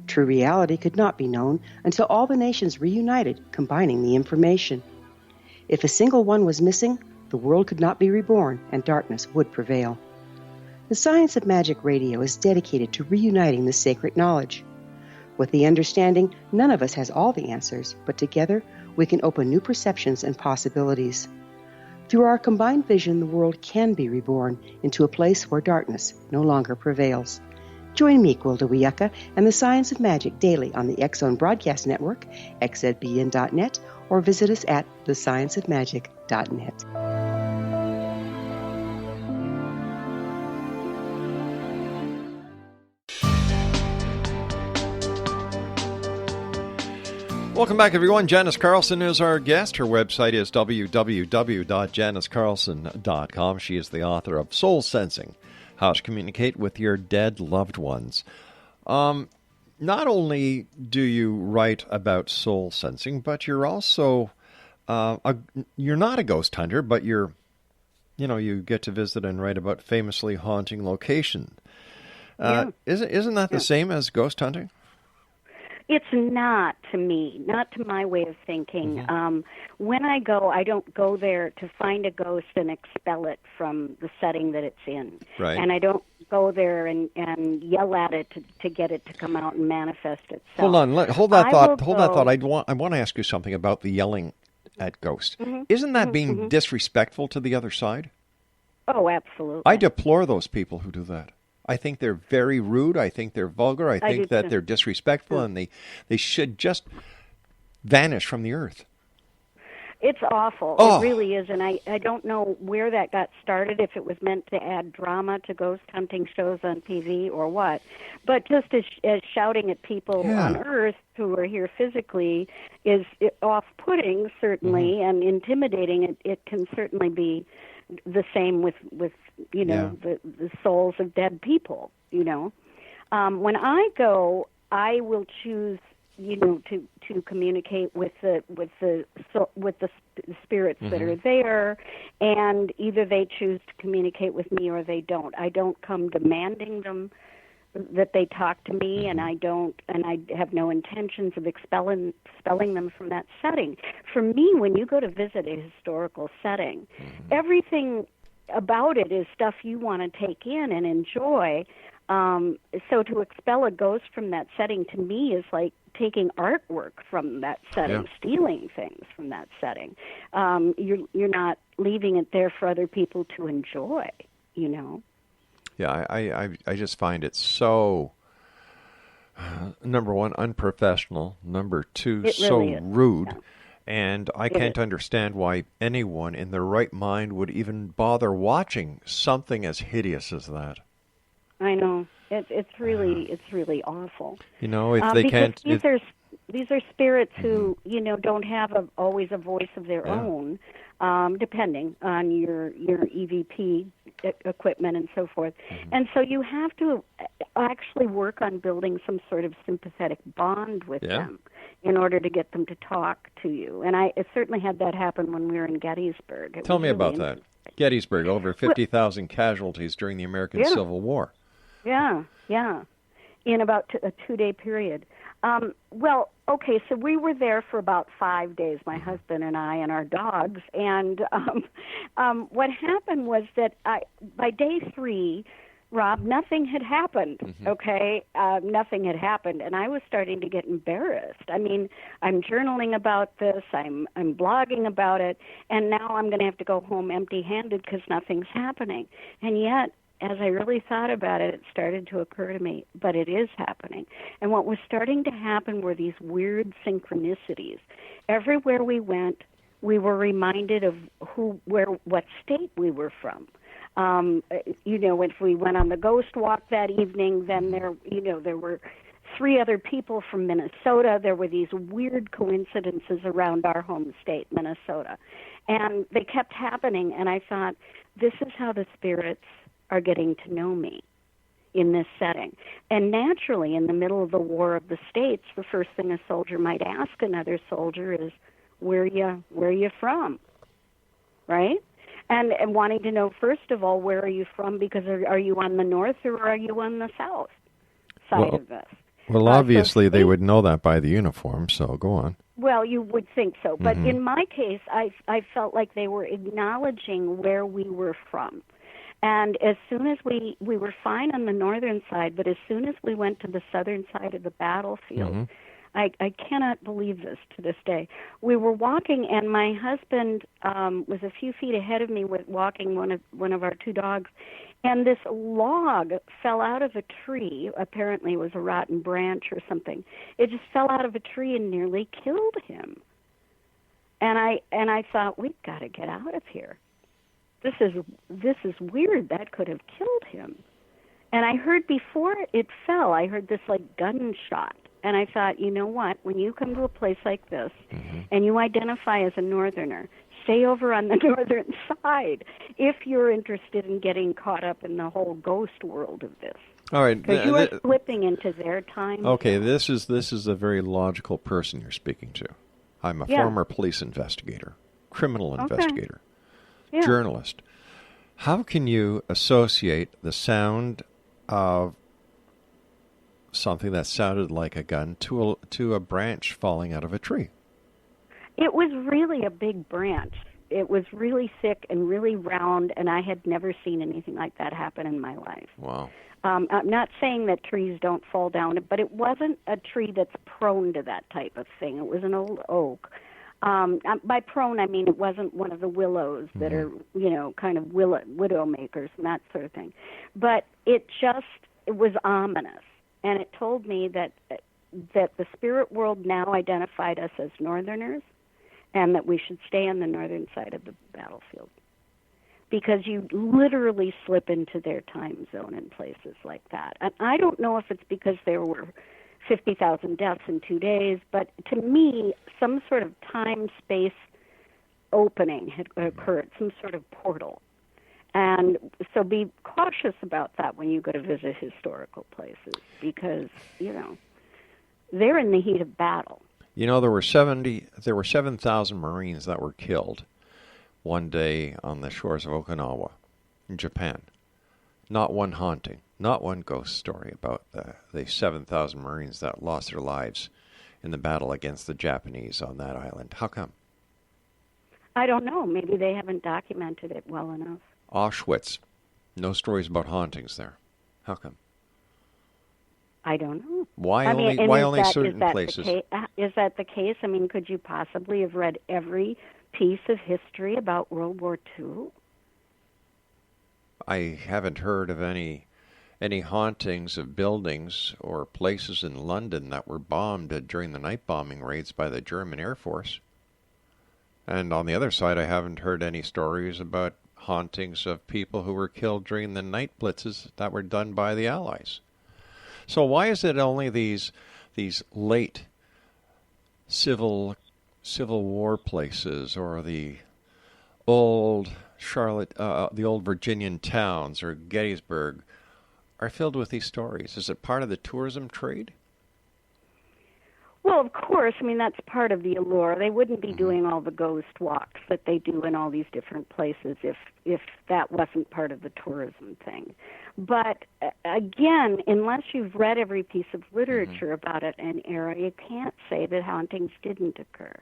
True reality could not be known until all the nations reunited, combining the information. If a single one was missing, the world could not be reborn and darkness would prevail. The Science of Magic Radio is dedicated to reuniting the sacred knowledge. With the understanding, none of us has all the answers, but together we can open new perceptions and possibilities. Through our combined vision, the world can be reborn into a place where darkness no longer prevails. Join me, Gwilda Wiyaka, and the Science of Magic daily on the X-Zone Broadcast Network, xzbn.net, or visit us at thescienceofmagic.net. Welcome back, everyone. Janice Carlson is our guest. Her website is www.janicecarlson.com. She is the author of Soul Sensing, How to Communicate with Your Dead Loved Ones. Not only do you write about soul sensing, but you're also, you're not a ghost hunter, but you get to visit and write about famously haunting locations. Isn't that the same as ghost hunting? It's not to me, not to my way of thinking. Mm-hmm. When I go, I don't go there to find a ghost and expel it from the setting that it's in. Right. And I don't go there and yell at it to get it to come out and manifest itself. Hold on, hold that thought. I want to ask you something about the yelling at ghosts. Mm-hmm. Isn't that being disrespectful to the other side? Oh, absolutely. I deplore those people who do that. I think they're very rude. I think they're vulgar. I think that they're disrespectful, and they should just vanish from the earth. It's awful. Oh. It really is, and I don't know where that got started, if it was meant to add drama to ghost hunting shows on TV or what. But just as shouting at people on Earth who are here physically is off-putting, certainly, and intimidating. It can certainly be the same with the souls of dead people. When I go, I will choose, to communicate with the spirits that are there, and either they choose to communicate with me or they don't. I don't come demanding them that they talk to me, and I have no intentions of expelling them from that setting. For me, when you go to visit a historical setting, everything about it is stuff you want to take in and enjoy. So to expel a ghost from that setting, to me, is like taking artwork from that setting, stealing things from that setting. You're not leaving it there for other people to enjoy, Yeah, I just find it so, number one, unprofessional, number two, so really rude, and I can't understand why anyone in their right mind would even bother watching something as hideous as that. I know. It's really awful. If they can't... These are spirits who, don't have always a voice of their own, depending on your EVP equipment and so forth. And so you have to actually work on building some sort of sympathetic bond with them in order to get them to talk to you. And I certainly had that happen when we were in Gettysburg. Tell me about that. Gettysburg, over 50,000 casualties during the American Civil War. Yeah, in about a 2-day period. So we were there for about 5 days, my husband and I and our dogs, and what happened was that by day 3, Rob, nothing had happened, nothing had happened, and I was starting to get embarrassed. I mean, I'm journaling about this, I'm blogging about it, and now I'm going to have to go home empty-handed because nothing's happening. And yet, as I really thought about it, it started to occur to me, but it is happening. And what was starting to happen were these weird synchronicities. Everywhere we went, we were reminded of what state we were from. If we went on the ghost walk that evening, then there were 3 other people from Minnesota. There were these weird coincidences around our home state, Minnesota. And they kept happening, and I thought, this is how the spirits are getting to know me in this setting. And naturally, in the middle of the War of the States, the first thing a soldier might ask another soldier is, where are you from? Right? And wanting to know, first of all, where are you from? Because are you on the north or are you on the south side of this? Well, obviously, they would know that by the uniform, so go on. Well, you would think so. But in my case, I felt like they were acknowledging where we were from. And as soon as we were fine on the northern side, but as soon as we went to the southern side of the battlefield, I cannot believe this to this day. We were walking, and my husband was a few feet ahead of me walking one of our 2 dogs, and this log fell out of a tree. Apparently it was a rotten branch or something. It just fell out of a tree and nearly killed him. And I thought, we've got to get out of here. This is weird. That could have killed him. And I heard before it fell, I heard this like gunshot. And I thought, you know what? When you come to a place like this and you identify as a northerner, stay over on the northern side if you're interested in getting caught up in the whole ghost world of this. All right. Because you are slipping into their time. Okay, this is a very logical person you're speaking to. I'm a former police investigator, criminal investigator. Journalist. How can you associate the sound of something that sounded like a gun to a branch falling out of a tree? It was really a big branch. It was really thick and really round, and I had never seen anything like that happen in my life. Wow. I'm not saying that trees don't fall down, but it wasn't a tree that's prone to that type of thing. It was an old oak. By prone, I mean it wasn't one of the willows that are, kind of widow makers and that sort of thing. But it was ominous. And it told me that the spirit world now identified us as northerners and that we should stay on the northern side of the battlefield. Because you literally slip into their time zone in places like that. And I don't know if it's because there were 50,000 deaths in 2 days, but to me, some sort of time-space opening had occurred, some sort of portal. And so be cautious about that when you go to visit historical places because, they're in the heat of battle. There were 7,000 Marines that were killed one day on the shores of Okinawa in Japan. Not one haunting, not one ghost story about the 7,000 Marines that lost their lives in the battle against the Japanese on that island. How come? I don't know. Maybe they haven't documented it well enough. Auschwitz. No stories about hauntings there. How come? I don't know. Why only certain places? Is that the case? I mean, could you possibly have read every piece of history about World War II? I haven't heard of any hauntings of buildings or places in London that were bombed during the night bombing raids by the German Air Force. And on the other side, I haven't heard any stories about hauntings of people who were killed during the night blitzes that were done by the Allies. So why is it only these late Civil War places or the old the old Virginian towns or Gettysburg are filled with these stories? Is it part of the tourism trade? Well, of course. I mean, that's part of the allure. They wouldn't be doing all the ghost walks that they do in all these different places if that wasn't part of the tourism thing. But again, unless you've read every piece of literature about it and era, you can't say that hauntings didn't occur.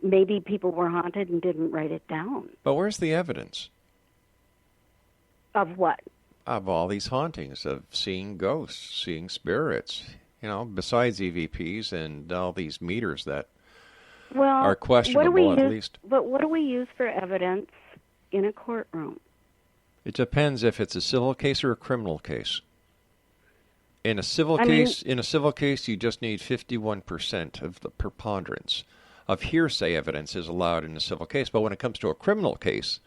Maybe people were haunted and didn't write it down. But where's the evidence? Of what? Of all these hauntings, of seeing ghosts, seeing spirits. Besides EVPs and all these meters that are questionable, at least. But what do we use for evidence in a courtroom? It depends if it's a civil case or a criminal case. In a civil case, you just need 51% of the preponderance of hearsay evidence is allowed in a civil case. But when it comes to a criminal case,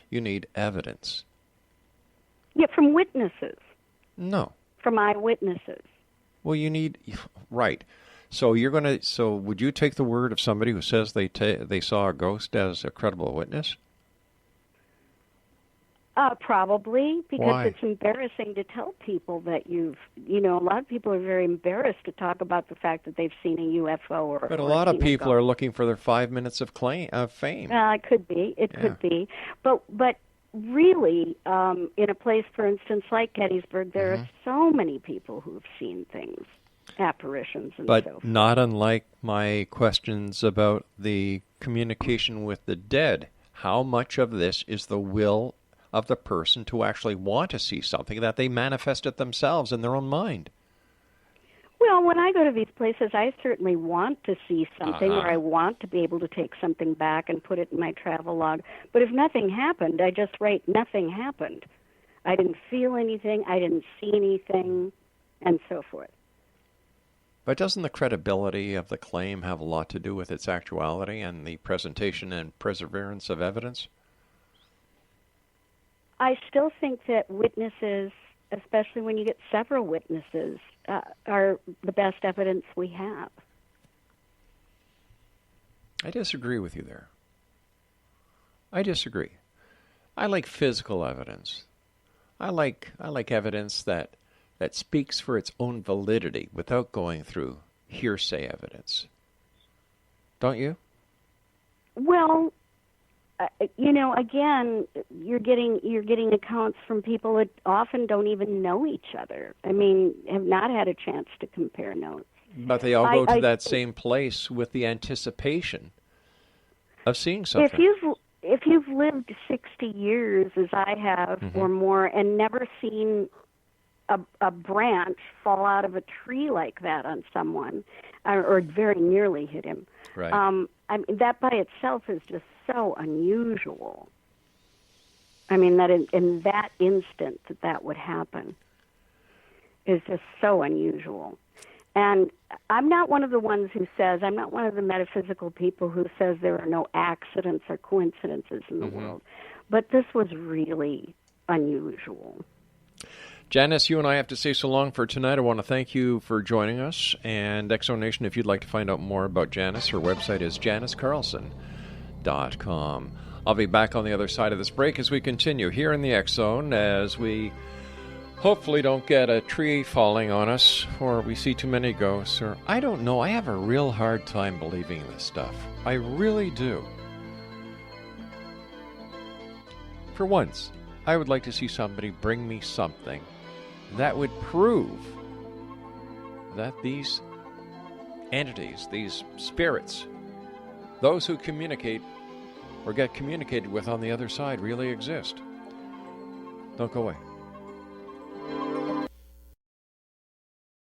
you need evidence. Yeah, from witnesses. No. From eyewitnesses. Well, you need right. So would you take the word of somebody who says they saw a ghost as a credible witness? Probably, because Why? It's embarrassing to tell people that a lot of people are very embarrassed to talk about the fact that they've seen a UFO But a lot of people are looking for their 5 minutes of fame. It could be. It could be. But really, in a place, for instance, like Gettysburg, there are so many people who've seen things, apparitions and so forth. But not unlike my questions about the communication with the dead. How much of this is the will of the person to actually want to see something that they manifested themselves in their own mind? Well, when I go to these places, I certainly want to see something, or I want to be able to take something back and put it in my travel log. But if nothing happened, I just write, nothing happened. I didn't feel anything, I didn't see anything, and so forth. But doesn't the credibility of the claim have a lot to do with its actuality and the presentation and perseverance of evidence? I still think that witnesses, especially when you get several witnesses, are the best evidence we have. I disagree with you there. I disagree. I like physical evidence. I like evidence that speaks for its own validity without going through hearsay evidence. Don't you? Well, again, you're getting accounts from people that often don't even know each other. I mean, have not had a chance to compare notes. But they all go to that same place with the anticipation of seeing something. If you've lived 60 years, as I have, or more, and never seen a branch fall out of a tree like that on someone, or very nearly hit him, right. I mean, that by itself is just so unusual. I mean, that in that instant that would happen is just so unusual. And I'm not one of the ones who says, I'm not one of the metaphysical people who says there are no accidents or coincidences in the world. But this was really unusual. Janice, you and I have to say so long for tonight. I want to thank you for joining us. And Exonation, if you'd like to find out more about Janice, her website is JaniceCarlson.com. TWATNews.com. I'll be back on the other side of this break as we continue here in the X Zone, as we hopefully don't get a tree falling on us, or we see too many ghosts, or I don't know. I have a real hard time believing this stuff. I really do. For once, I would like to see somebody bring me something that would prove that these entities, these spirits, those who communicate or get communicated with on the other side really exist. Don't go away.